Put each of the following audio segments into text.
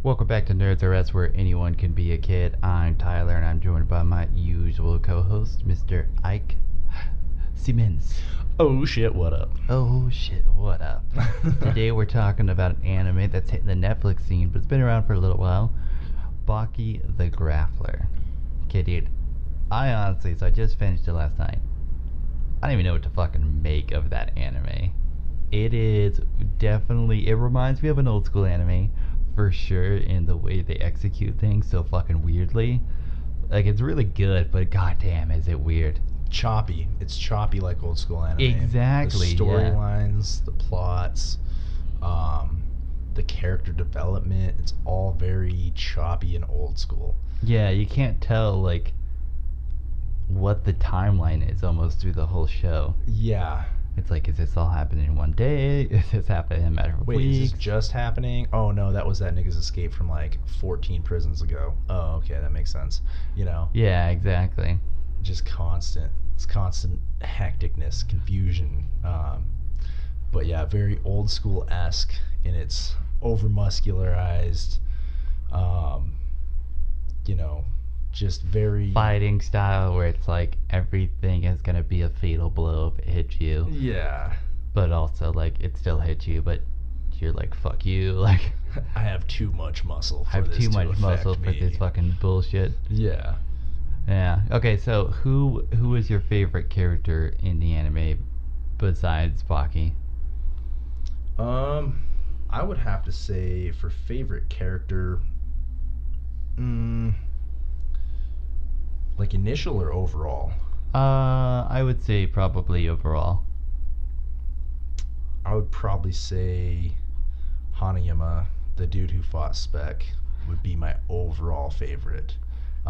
Welcome back to Nerds R Us, where anyone can be a kid. I'm Tyler, and I'm joined by my usual co-host, Mr. Ike Siemens. Oh shit, what up? Oh shit, what up? Today we're talking about an anime that's hitting the Netflix scene, but it's been around for a little while. Baki the Grappler. Okay, dude. I just finished it last night. I don't even know what to fucking make of that anime. It is definitely, it reminds me of an old school anime, for sure, in the way they execute things so fucking weirdly. Like, it's really good, but goddamn, is it weird. Choppy. It's choppy like old school anime. Exactly. The storylines, the plots, the character development, it's all very choppy and old school. Yeah, you can't tell, like, what the timeline is almost through the whole show. Yeah. It's like, is this all happening in one day? Is this happening in a matter of weeks? Wait, is this just happening? Oh no, that was that nigga's escape from like 14 prisons ago. Oh, okay, that makes sense. You know? Yeah, exactly. Just constant. It's constant hecticness, confusion. But yeah, very old school-esque in its over-muscularized, just very... fighting style where it's like everything is going to be a fatal blow if it hits you. Yeah. But also, like, it still hits you, but you're like, fuck you. Like, I have too much muscle for I have this too to much muscle affect for me. this fucking bullshit. Yeah. Yeah. Okay, so who is your favorite character in the anime besides Baki? I would have to say for favorite character, like initial or overall? I would say probably overall. I would probably say Hanayama, the dude who fought Spec, would be my overall favorite.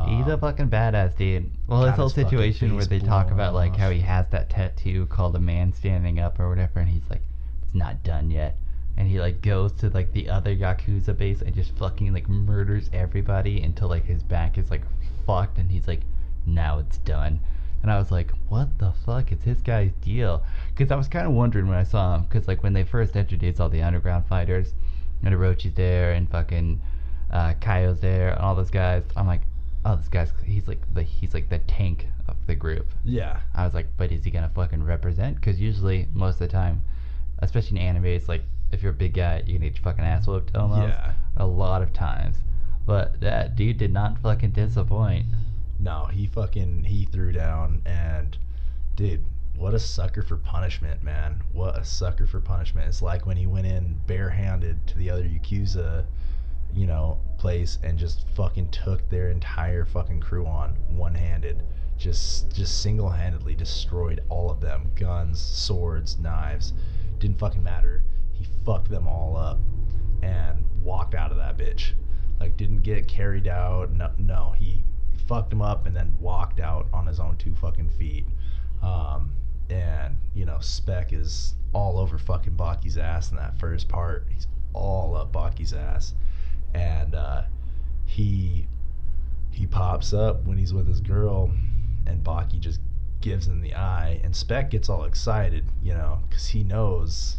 He's a fucking badass, dude. Well, this whole situation where they talk about like how he has that tattoo called a man standing up or whatever, and he's like, it's not done yet. And he like goes to like the other Yakuza base and just fucking like murders everybody until like his back is like fucked, and he's like, now it's done. And I was like, what the fuck is this guy's deal? Because I was kind of wondering when I saw him, because like when they first introduced all the underground fighters, and Orochi's there, and fucking Kaio's there, and all those guys, I'm like, oh, this guy's, he's like the tank of the group. Yeah. I was like, but is he gonna fucking represent? Because usually, most of the time, especially in anime, it's like, if you're a big guy, you can get your fucking ass whooped almost. Yeah. A lot of times. But that dude did not fucking disappoint. No, he threw down, and dude, what a sucker for punishment, man. What a sucker for punishment. It's like when he went in barehanded to the other Yakuza, place and just fucking took their entire fucking crew on one-handed. Just single-handedly destroyed all of them. Guns, swords, knives. Didn't fucking matter. He fucked them all up and walked out of that bitch. Like, didn't get carried out. No, he fucked him up and then walked out on his own 2 fucking feet. And Spec is all over fucking Baki's ass in that first part. He's all up Baki's ass, and he pops up when he's with his girl, and Baki just gives him the eye, and Spec gets all excited, because he knows,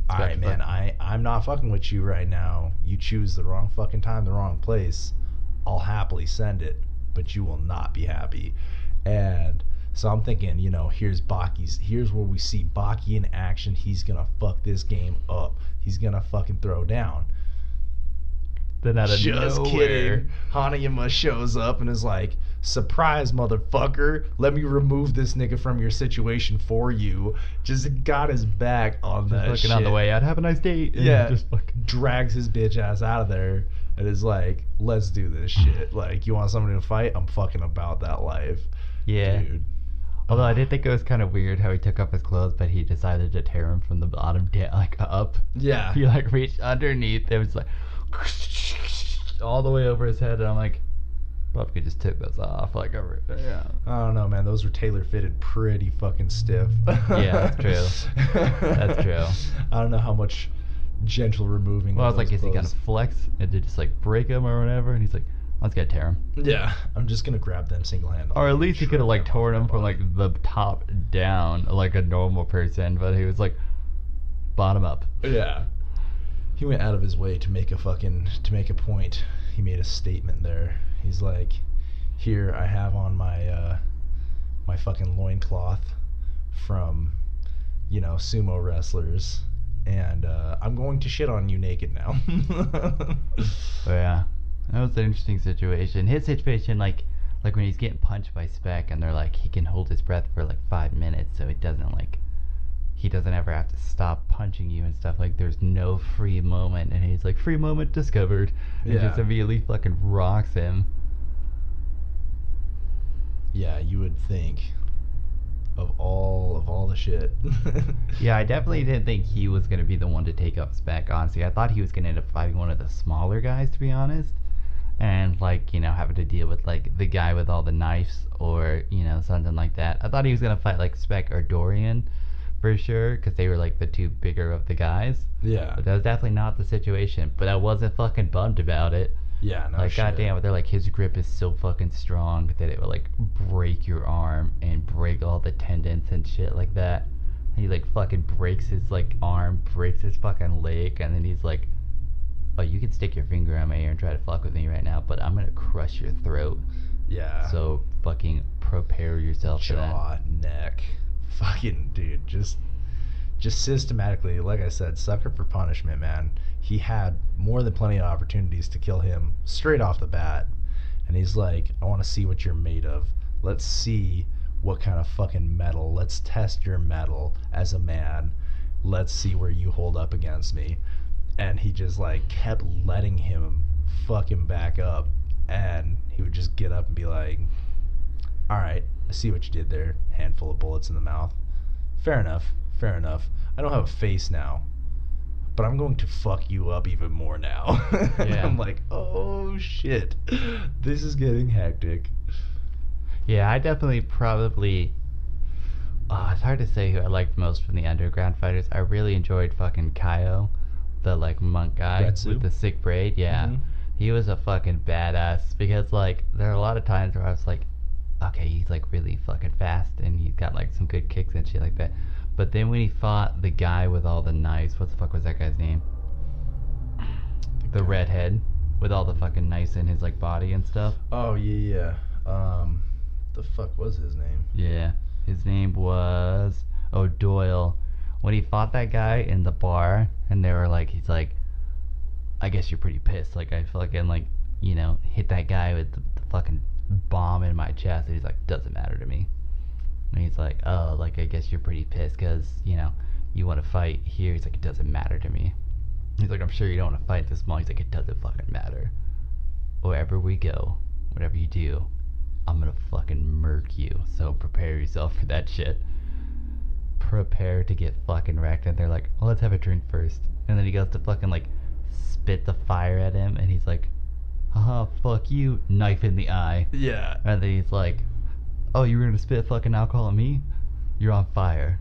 all right, man, I'm not fucking with you right now. You choose the wrong fucking time, the wrong place. I'll happily send it, but you will not be happy. And so I'm thinking, here's where we see Baki in action. He's gonna fuck this game up. He's gonna fucking throw down. Then out of Just nowhere, kidding. Hanayama shows up and is like, surprise, motherfucker. Let me remove this nigga from your situation for you. Just got his back on that fucking shit. on the way out. Have a nice day. And Yeah. just fucking Drags his bitch ass out of there and is like, let's do this shit. Like, you want somebody to fight? I'm fucking about that life. yeah. Dude. Although I did think it was kind of weird how he took off his clothes, but he decided to tear him from the bottom down, like up. Yeah. He like reached underneath. It was like all the way over his head, and I'm like, probably just took those off, like over. Yeah. I don't know, man. Those were tailor fitted pretty fucking stiff. Yeah, that's true. That's true. I don't know how much gentle removing. Well, I was of like, those is he gonna clothes. flex and to just like break him or whatever? And he's like, I'm just gonna tear him. Yeah, I'm just gonna grab them single handed. Or at least he could have like torn him from like the top down, like a normal person, but he was like bottom up. Yeah. he went out of his way to make a point. He made a statement there. He's like, here I have on my my fucking loincloth from, you know, sumo wrestlers, and I'm going to shit on you naked now. Oh, yeah, that was an interesting situation. His situation, like when he's getting punched by Spec, and they're like, he can hold his breath for like 5 minutes, so he doesn't ever have to stop punching you and stuff. Like, there's no free moment, and he's like, free moment discovered, and just immediately fucking rocks him. Yeah, you would think of all the shit. Yeah, I definitely didn't think he was going to be the one to take up Spec, honestly. I thought he was going to end up fighting one of the smaller guys, to be honest. And, like, you know, having to deal with, like, the guy with all the knives or, you know, something like that. I thought he was going to fight, like, Spec or Dorian for sure, because they were, like, the two bigger of the guys. Yeah. But that was definitely not the situation. But I wasn't fucking bummed about it. Yeah, no like, shit. goddamn, they're like, his grip is so fucking strong that it would, like, break your arm and break all the tendons and shit like that. He, like, fucking breaks his, like, arm, breaks his fucking leg, and then he's like, oh, you can stick your finger on my ear and try to fuck with me right now, but I'm gonna crush your throat. Yeah. So fucking prepare yourself for that. Jaw, neck. Fucking, dude, just systematically, like I said, sucker for punishment, man. He had more than plenty of opportunities to kill him straight off the bat. And he's like, I want to see what you're made of. Let's see what kind of fucking metal. Let's test your metal as a man. Let's see where you hold up against me. And he just, like, kept letting him fucking back up. And he would just get up and be like, all right, I see what you did there. Handful of bullets in the mouth. Fair enough. I don't have a face now, but I'm going to fuck you up even more now. And Yeah. I'm like, oh shit, this is getting hectic. Yeah, I definitely probably... it's hard to say who I liked most from the underground fighters. I really enjoyed fucking Kaio, the, like, monk guy Retsu? with the sick braid. Yeah. Mhm. He was a fucking badass because, like, there are a lot of times where I was like, okay, he's, like, really fucking fast and he's got, like, some good kicks and shit like that. But then when he fought the guy with all the knives, what the fuck was that guy's name? The redhead with all the fucking knives in his, like, body and stuff. Oh, yeah. The fuck was his name? Yeah. His name was... Oh, Doyle. When he fought that guy in the bar, and they were like, he's like, I guess you're pretty pissed. Like, I fucking, like, you know, hit that guy with the fucking bomb in my chest. And he's like, doesn't matter to me. And he's like, oh, like, I guess you're pretty pissed because, you know, you want to fight here. He's like, it doesn't matter to me. He's like, I'm sure you don't want to fight this mall. He's like, it doesn't fucking matter. Wherever we go, whatever you do, I'm gonna fucking murk you. So prepare yourself for that shit. Prepare to get fucking wrecked. And they're like, well, let's have a drink first. And then he goes to fucking, like, spit the fire at him. And he's like, haha, fuck you. Knife in the eye. Yeah. And then he's like, oh, you were gonna spit fucking alcohol at me? You're on fire.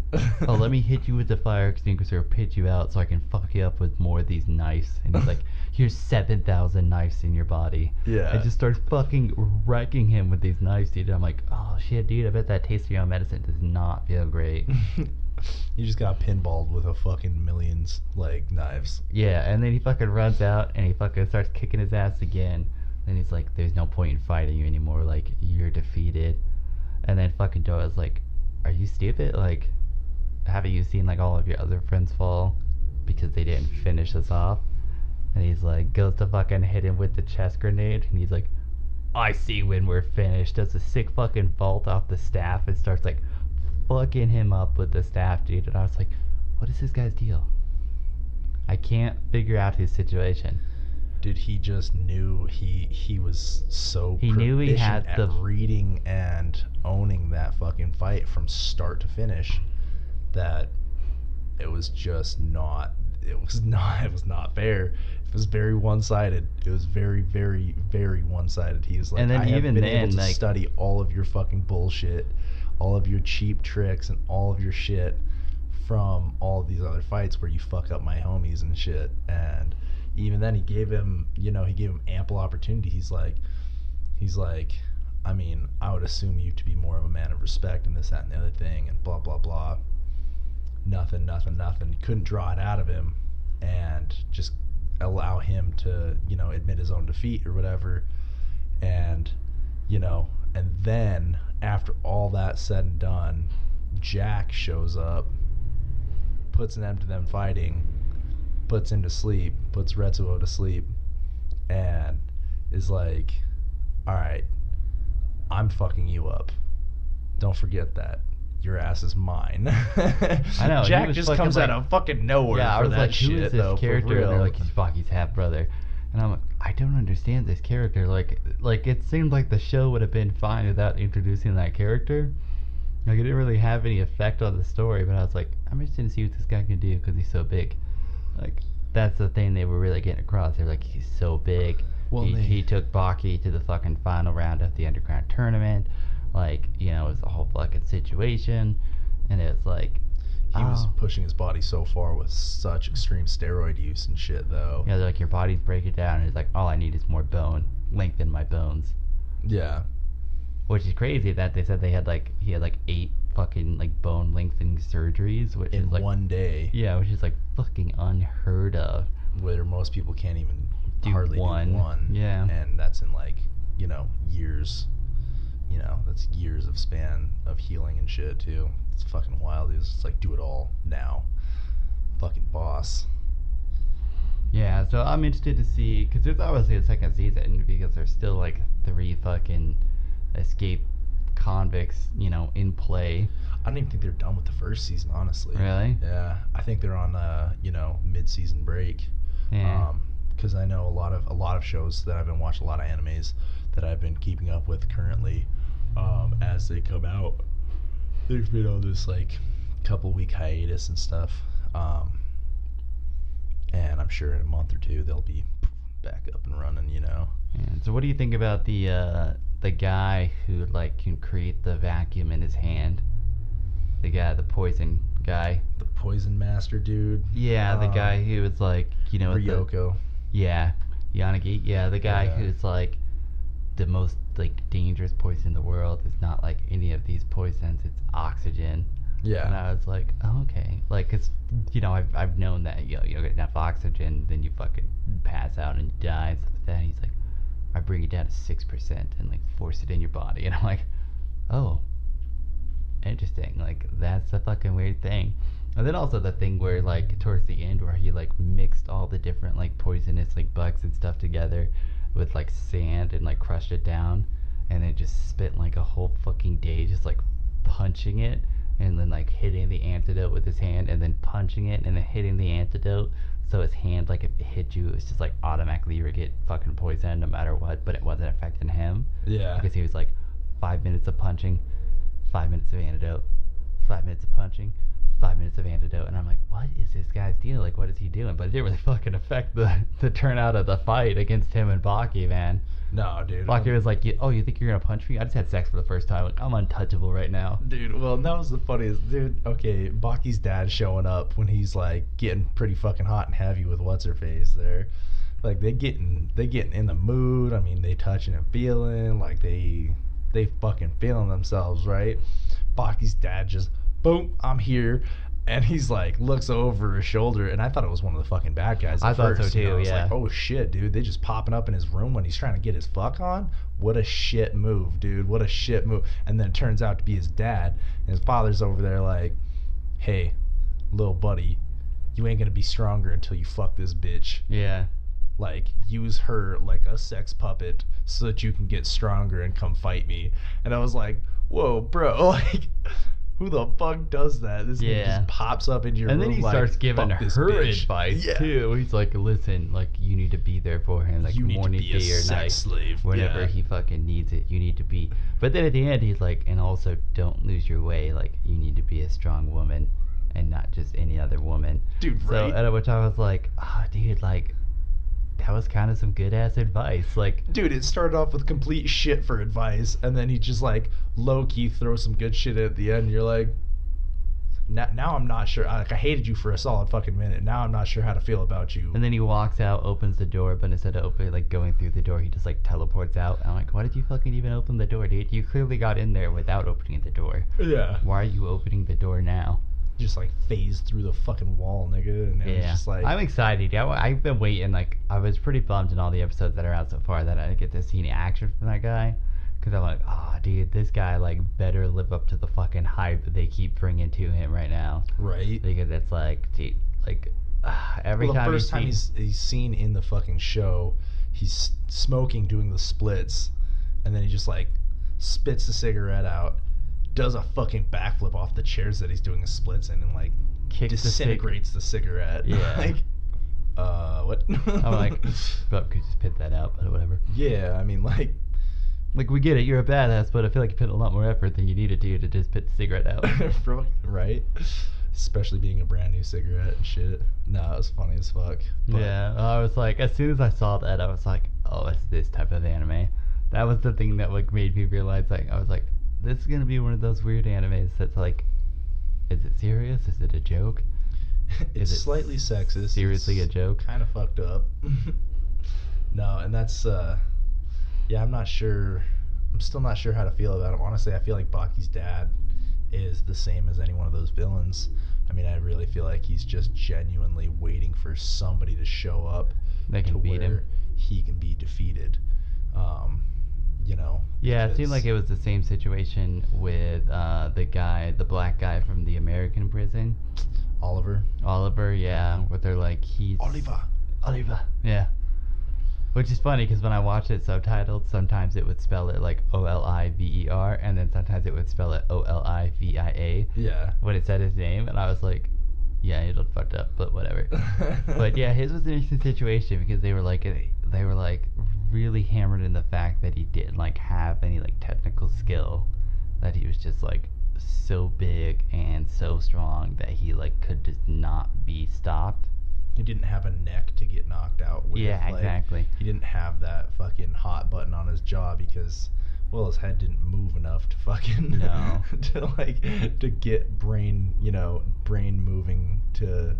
Oh, let me hit you with the fire extinguisher, pitch you out so I can fuck you up with more of these knives. And he's like, here's 7,000 knives in your body. Yeah. And just starts fucking wrecking him with these knives, dude. I'm like, oh shit, dude, I bet that taste of your own medicine does not feel great. You just got pinballed with a fucking millions, like, knives. Yeah, and then he fucking runs out and he fucking starts kicking his ass again. And he's like, there's no point in fighting you anymore, like, you're defeated. And then fucking Doyle's like, are you stupid? Like, haven't you seen, like, all of your other friends fall because they didn't finish us off? And he's like, goes to fucking hit him with the chest grenade. And he's like, I see when we're finished. Does a sick fucking vault off the staff and starts, like, fucking him up with the staff, dude. And I was like, what is this guy's deal? I can't figure out his situation. Dude, he just knew he was so He knew he had at the reading and owning that fucking fight from start to finish that it was just not fair. It was very one-sided. It was very, very, very one-sided. He was like, And then I have even been then, able to like, study all of your fucking bullshit, all of your cheap tricks, and all of your shit from all of these other fights where you fuck up my homies and shit. And even then, he gave him ample opportunity. He's like, I mean, I would assume you to be more of a man of respect and this, that, and the other thing, and blah, blah, blah. Nothing. He couldn't draw it out of him, and just allow him to, you know, admit his own defeat or whatever. And, you know, and then after all that said and done, Jack shows up, puts an end to them fighting, puts him to sleep, puts Retsuo to sleep, and is like, all right, I'm fucking you up. Don't forget that. Your ass is mine. I know. Jack just comes out of fucking nowhere. Yeah, I was that like, shit, who is this though, character? And they're like, he's Baki's half brother. And I'm like, I don't understand this character. Like it seemed like the show would have been fine without introducing that character. Like, it didn't really have any effect on the story, but I was like, I'm interested to see what this guy can do because he's so big. Like, that's the thing they were really getting across. They're like, he's so big. Well, he took Baki to the fucking final round of the Underground tournament. Like, you know, it was a whole fucking situation. And it's like, he was pushing his body so far with such extreme steroid use and shit, though. Yeah, they're like, your body's breaking down. And he's like, all I need is more bone. Lengthen my bones. Yeah. Which is crazy that they said he had like 8 fucking like bone lengthening surgeries, which in is like one day. Yeah, which is like fucking unheard of. Where most people can't even hardly do one. Yeah. And that's in like, you know, years. You know, that's years of span of healing and shit too. It's fucking wild. It's like, do it all now. Fucking boss. Yeah, so I'm interested to see, because there's obviously a second season, because there's still like 3 fucking escape convicts, you know, in play. I don't even think they're done with the first season, honestly. Really? Yeah, I think they're on you know, mid-season break. Yeah. Because I know a lot of shows that I've been watching, a lot of animes that I've been keeping up with currently, as they come out. They've been on this like couple week hiatus and stuff. And I'm sure in a month or two they'll be back up and running, you know. And so what do you think about the guy who like can create the vacuum in his hand? The poison guy. The poison master dude. Yeah, the guy who was like, you know, Ryoko. Yeah, Yanagi. Yeah, the guy who's like the most like dangerous poison in the world is not like any of these poisons. It's oxygen. Yeah. And I was like, oh, okay. Like, it's, you know, I've known that, you know, you get enough oxygen, then you fucking pass out and you die and stuff like that. And he's like, I bring it down to 6% and like force it in your body. And I'm like, oh, interesting. Like, that's a fucking weird thing. And then also the thing where like towards the end where he like mixed all the different like poisonous like bugs and stuff together with like sand and like crushed it down, and then just spent like a whole fucking day just like punching it and then like hitting the antidote with his hand and then punching it and then hitting the antidote, so his hand, like if it hit you, it was just like automatically you would get fucking poisoned no matter what, but it wasn't affecting him. Yeah. Because he was like 5 minutes of punching, 5 minutes of antidote, 5 minutes of punching, 5 minutes of antidote, and I'm like, what is this guy's deal? Like, what is he doing? But it didn't really fucking affect the turnout of the fight against him and Baki, man. No, dude. Baki was like, you think you're gonna punch me? I just had sex for the first time. Like, I'm untouchable right now. Dude, well, that was the funniest. Dude, okay, Baki's dad showing up when he's like getting pretty fucking hot and heavy with what's her face there. Like they getting in the mood. I mean, they touching and feeling like they fucking feeling themselves, right? Baki's dad just boom, I'm here. And he's like, looks over his shoulder, and I thought it was one of the fucking bad guys at I thought first, so too, you know? I was yeah. like, oh shit, dude, they just popping up in his room when he's trying to get his fuck on? What a shit move, dude, what a shit move. And then it turns out to be his dad, and his father's over there like, hey, little buddy, you ain't gonna be stronger until you fuck this bitch. Yeah. Like, use her like a sex puppet so that you can get stronger and come fight me. And I was like, whoa, bro, like... Who the fuck does that? This nigga just pops up into your room. And then he starts giving her advice too. He's like, listen, like, you need to be there for him, like, morning, day, or night, slave. whenever he fucking needs it. You need to be. But then at the end, he's like, and also don't lose your way. Like, you need to be a strong woman and not just any other woman. Dude, right? So at which I was like, oh, dude, like, that was kind of some good ass advice. Like, dude, it started off with complete shit for advice, and then he just like low key throws some good shit at the end. You're like, now I'm not sure. Like, I hated you for a solid fucking minute. Now I'm not sure how to feel about you. And then he walks out, opens the door, but instead of like going through the door, he just like teleports out. And I'm like, why did you fucking even open the door, dude? You clearly got in there without opening the door. Yeah. Why are you opening the door now? just like phased through the fucking wall, nigga. And it was just like, I'm excited. Yeah, I've been waiting. Like, I was pretty bummed in all the episodes that are out so far that I didn't get to see any action from that guy. Because I'm like, oh, dude, this guy, like, better live up to the fucking hype that they keep bringing to him right now. Right. Because it's like, dude, like, every time the first time he's seen in the fucking show, he's smoking, doing the splits, and then he just, like, spits the cigarette out, does a fucking backflip off the chairs that he's doing the splits in, and, like, disintegrates the cigarette. Yeah. Like, what? I'm like, but could just spit that out, but whatever. Yeah, I mean, like, we get it, you're a badass, but I feel like you put a lot more effort than you needed to just put the cigarette out. Right? Especially being a brand new cigarette and shit. No, it was funny as fuck. But yeah, I was like, as soon as I saw that, I was like, oh, it's this type of anime. That was the thing that like made me realize, like, I was like, this is gonna be one of those weird animes that's like, is it serious? Is it a joke? It's slightly sexist. Seriously a joke? Kind of fucked up. No, and that's yeah, I'm not sure. I'm still not sure how to feel about him. Honestly, I feel like Baki's dad is the same as any one of those villains. I mean, I really feel like he's just genuinely waiting for somebody to show up that can beat him. He can be defeated. You know. Yeah, it seemed like it was the same situation with the black guy from the American prison. Oliver, yeah. Where they're like, he's... Oliver, yeah. Which is funny because when I watched it subtitled, sometimes it would spell it like Oliver, and then sometimes it would spell it Olivia. Yeah. When it said his name, and I was like, yeah, it looked fucked up, but whatever. But yeah, his was an interesting situation because they were like really hammered in the fact that he didn't like have any like technical skill, that he was just like so big and so strong that he like could just not be stopped. He didn't have a neck to get knocked out with. Yeah, like, exactly. He didn't have that fucking hot button on his jaw because, well, his head didn't move enough to fucking to get brain moving to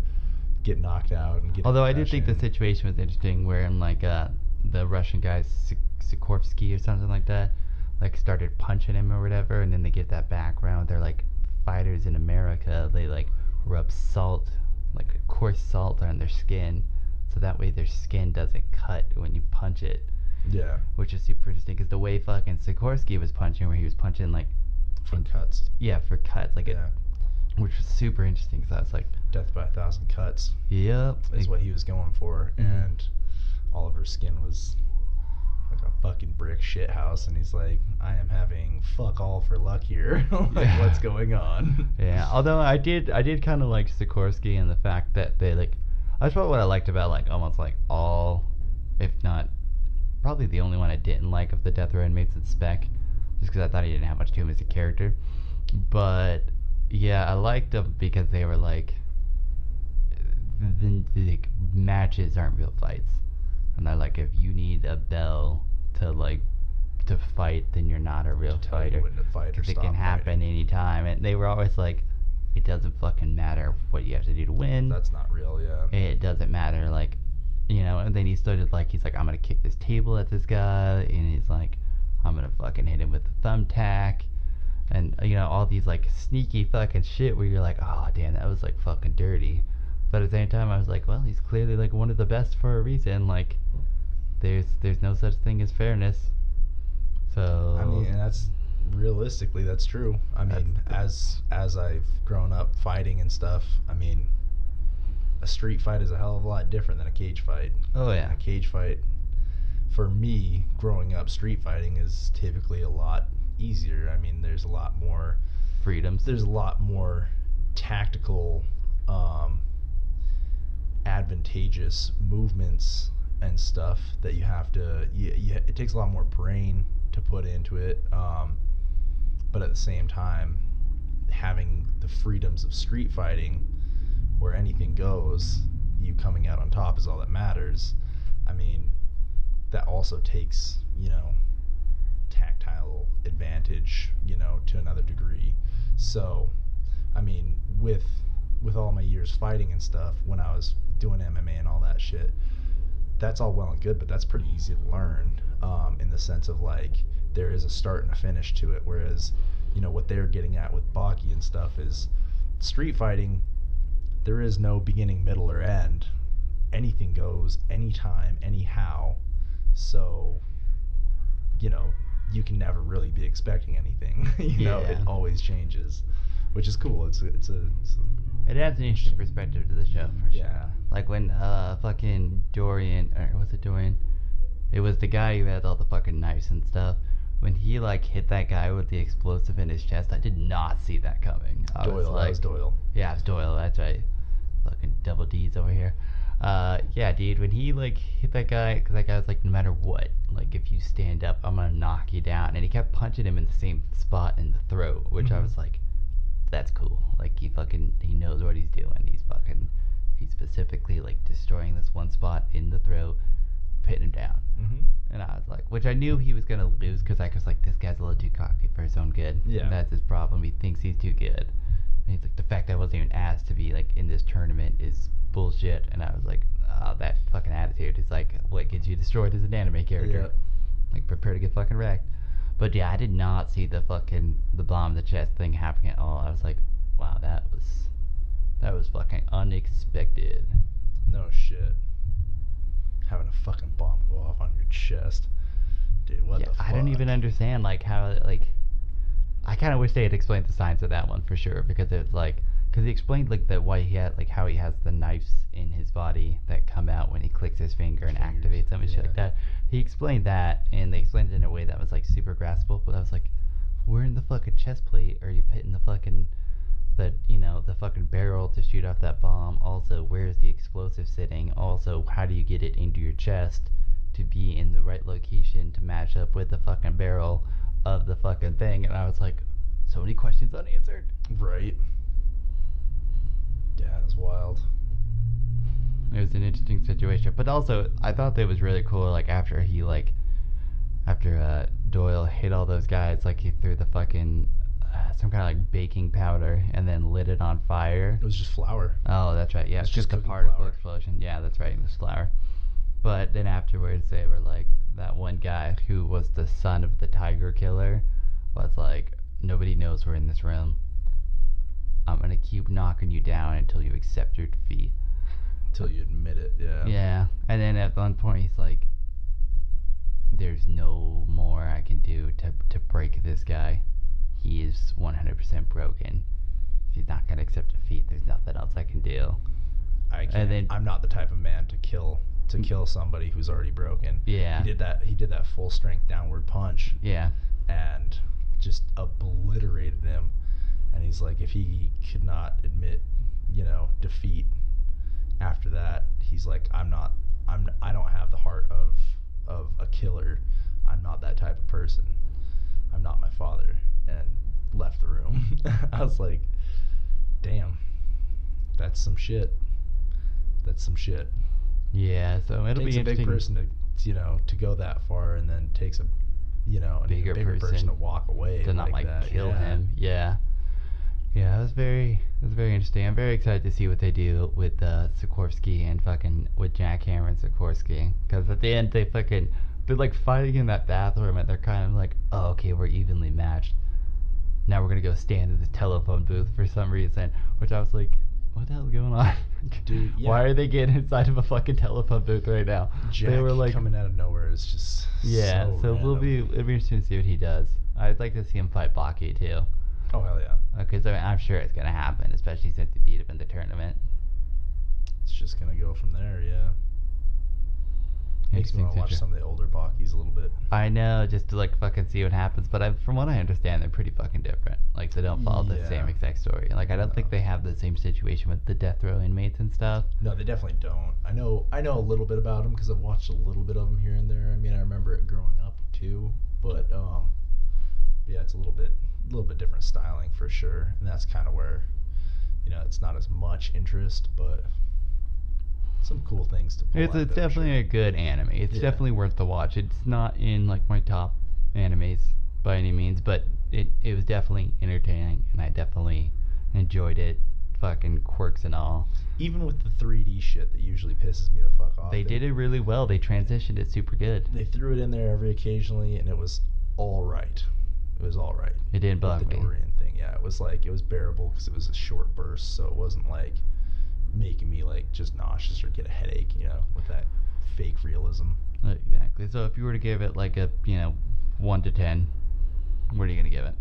get knocked out and get. Although I did think the situation was interesting, where in like the Russian guy Sikorsky or something like that, like started punching him or whatever, and then they get that background. They're like fighters in America. They like rub salt, like coarse salt on their skin, so that way their skin doesn't cut when you punch it. Yeah. Which is super interesting because the way fucking Sikorsky was punching, where he was punching like for cuts. Yeah, for cuts, like which was super interesting because I was like, death by 1,000 cuts. Yep. Is what he was going for, and Oliver's skin was like a fucking brick shit house, and he's like, I am having fuck all for luck here. Like, what's going on? Yeah, although I did kind of like Sikorsky and the fact that they like, that's probably what I liked about like almost like all, if not probably the only one I didn't like of the Death Row inmates in Spec, just because I thought he didn't have much to him as a character. But yeah, I liked them because they were like, the matches aren't real fights. And they're like, if you need a bell to fight, then you're not a real fighter. Because it can happen anytime. And they were always like, it doesn't fucking matter what you have to do to win. That's not real, yeah. It doesn't matter, like, you know. And then he started like, he's like, I'm gonna kick this table at this guy, and he's like, I'm gonna fucking hit him with the thumbtack, and you know, all these like sneaky fucking shit where you're like, oh damn, that was like fucking dirty. But at the same time, I was like, well, he's clearly like one of the best for a reason. Like, there's no such thing as fairness. So I mean, and that's realistically that's true. I mean, as I've grown up fighting and stuff, I mean, a street fight is a hell of a lot different than a cage fight. Oh yeah. A cage fight, for me, growing up, street fighting is typically a lot easier. I mean, there's a lot more freedoms. There's a lot more tactical, advantageous movements and stuff that you have to. It takes a lot more brain to put into it. But at the same time, having the freedoms of street fighting, where anything goes, you coming out on top is all that matters. I mean, that also takes, you know, tactile advantage, you know, to another degree. So, I mean, with all my years fighting and stuff, when I was doing MMA and all that shit, that's all well and good, but that's pretty easy to learn, in the sense of like, there is a start and a finish to it. Whereas, you know, what they're getting at with Baki and stuff is street fighting, there is no beginning, middle, or end. Anything goes, anytime, anyhow. So, you know, you can never really be expecting anything. You know, it always changes, which is cool. It adds an interesting perspective to the show, for sure. Yeah. Like when fucking Dorian, or was it Dorian? It was the guy who had all the fucking knives and stuff. When he like hit that guy with the explosive in his chest, I did not see that coming. That was Doyle. Yeah, it was Doyle. That's right. Fucking double D's over here. Yeah, dude. When he like hit that guy, because that guy was like, no matter what, like if you stand up, I'm gonna knock you down. And he kept punching him in the same spot in the throat, which I was like, that's cool. Like he knows what he's doing. He's specifically like destroying this one spot in the throat, pitting him down. And I was like, which I knew he was gonna lose, because I was like, this guy's a little too cocky for his own good. Yeah. And that's his problem. He thinks he's too good. And he's like, the fact that I wasn't even asked to be like in this tournament is bullshit. And I was like, oh, that fucking attitude is like what gets you destroyed as an anime character. Yep. Like, prepare to get fucking wrecked. But yeah, I did not see the bomb in the chest thing happening at all. I was like, wow, that was fucking unexpected. No shit. Having a fucking bomb go off on your chest. Dude, what the fuck? I don't even understand, like, how, like, I kind of wish they had explained the science of that one for sure, because it's like, because he explained, like, that why he had, like, how he has the knives in his body that come out when he clicks his finger and activates them and shit like that. He explained that, and they explained it in a way that was, like, super graspable, but I was like, where in the fucking chest plate are you putting the fucking barrel to shoot off that bomb? Also, where's the explosive sitting? Also, how do you get it into your chest to be in the right location to match up with the fucking barrel of the fucking thing? And I was like, so many questions unanswered. Right. Yeah, that's wild. It was an interesting situation, but also I thought that it was really cool. Like after Doyle hit all those guys, like he threw the fucking some kind of like baking powder and then lit it on fire. It was just flour. Oh, that's right. Yeah, it's just a cooking particle flour. explosion. Yeah, that's right. It was flour. But then afterwards, they were like, that one guy who was the son of the tiger killer was like, nobody knows we're in this room. I'm gonna keep knocking you down until you accept your defeat. Until you admit it, yeah. Yeah, and then at one point he's like, there's no more I can do to break this guy. He is 100% broken. If he's not gonna accept defeat, there's nothing else I can do. I can't. I'm not the type of man to kill somebody who's already broken. Yeah. He did that full strength downward punch. Yeah. And just obliterated him. And he's like, if he could not admit, defeat after that, he's like, I don't have the heart of a killer. I'm not that type of person. I'm not my father. And left the room. I was like, damn, that's some shit. Yeah, so it'll be interesting. Takes a big person to go that far, and then takes a bigger person to walk away to not like that. kill him. Yeah, it was very interesting. I'm very excited to see what they do with Sikorsky and fucking with Jackhammer and Sikorsky, because at the end they're like fighting in that bathroom, and they're kind of like, oh, okay, we're evenly matched. Now we're gonna go stand in the telephone booth for some reason, which I was like, what the hell's going on? Dude, yeah. Why are they getting inside of a fucking telephone booth right now? Jack they were like coming out of nowhere is just so it'll be interesting to see what he does. I'd like to see him fight Baki too. Oh hell yeah. Because I'm sure it's gonna happen, especially since he beat him in the tournament. It's just gonna go from there, yeah. Makes me want to watch some of the older Bakis a little bit. I know, just to like fucking see what happens. But from what I understand, they're pretty fucking different. Like they don't follow the same exact story. Like I don't think they have the same situation with the death row inmates and stuff. No, they definitely don't. I know a little bit about them because I've watched a little bit of them here and there. I mean, I remember it growing up too. But yeah, it's a little bit different styling for sure. And that's kind of where, it's not as much interest, but some cool things to pull out. It's definitely a good anime. It's definitely worth the watch. It's not in like my top animes by any means, but it was definitely entertaining, and I definitely enjoyed it. Fucking quirks and all. Even with the 3D shit that usually pisses me the fuck off. They did it really well. They transitioned it super good. They threw it in there every occasionally, and it was all right. It was all right. It didn't bug me. The Dorian thing, yeah, it was bearable because it was a short burst, so it wasn't like making me like just nauseous or get a headache, with that fake realism. Exactly. So if you were to give it like a 1 to 10, what are you gonna give it?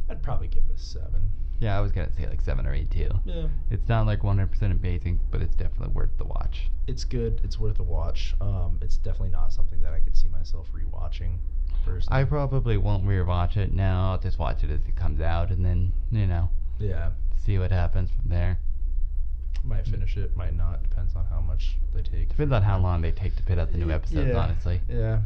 I'd probably give it a 7. Yeah, I was gonna say like 7 or 8 too. Yeah. It's not like 100% amazing, but it's definitely worth the watch. It's good. It's worth a watch. It's definitely not something that I could see myself rewatching. Personally. I probably won't rewatch it now. I'll just watch it as it comes out, and then Yeah. see what happens from there. Might finish it, might not. Depends on how much they take. Depends on how long they take to put out the new episodes, honestly. Yeah.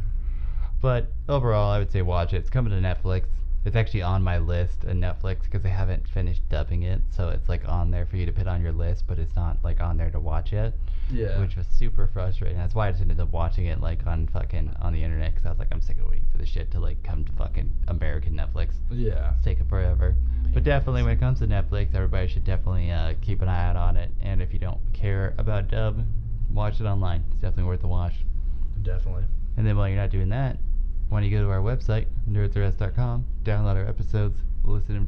But overall, I would say watch it. It's coming to Netflix. It's actually on my list of Netflix because they haven't finished dubbing it, so it's like on there for you to put on your list, but it's not like on there to watch yet. Yeah. Which was super frustrating. That's why I just ended up watching it like on the internet because I was like, I'm sick of waiting for this shit to like come to fucking American Netflix. Yeah. It's taking forever. But definitely when it comes to Netflix, everybody should definitely keep an eye out on it. And if you don't care about dub, watch it online. It's definitely worth the watch. Definitely. And then while you're not doing that, why don't you go to our website, nerdtherest.com, download our episodes, listen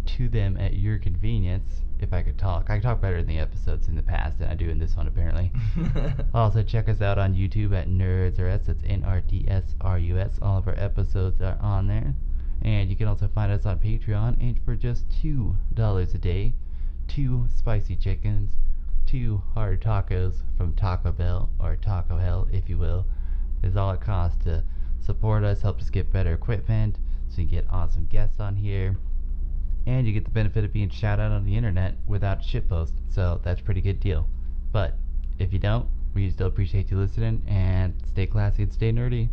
to them at your convenience. If I could talk better in the episodes in the past than I do in this one, apparently. Also, check us out on YouTube at nerdtherest. That's NRDSRUS. All of our episodes are on there. And you can also find us on Patreon, and for just $2 a day, 2 spicy chickens, 2 hard tacos from Taco Bell, or Taco Hell, if you will, is all it costs to support us, help us get better equipment, so you get awesome guests on here, and you get the benefit of being shouted out on the internet without shitpost, so that's a pretty good deal. But if you don't, we still appreciate you listening, and stay classy and stay nerdy.